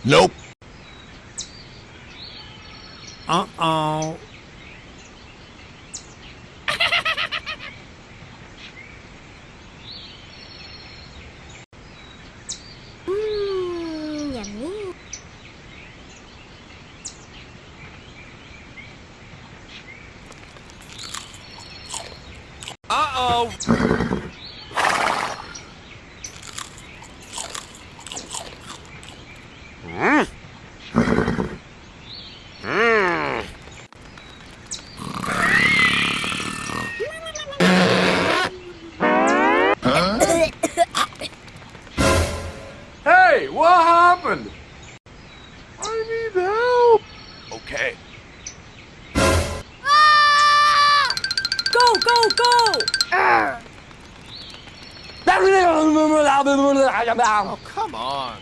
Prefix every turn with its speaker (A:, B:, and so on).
A: Nope.
B: Uh-oh.
C: Yummy.
A: Uh-oh.
B: Hey, what happened?
A: I need help. Okay.
C: Go, go, go!
A: Oh, come on.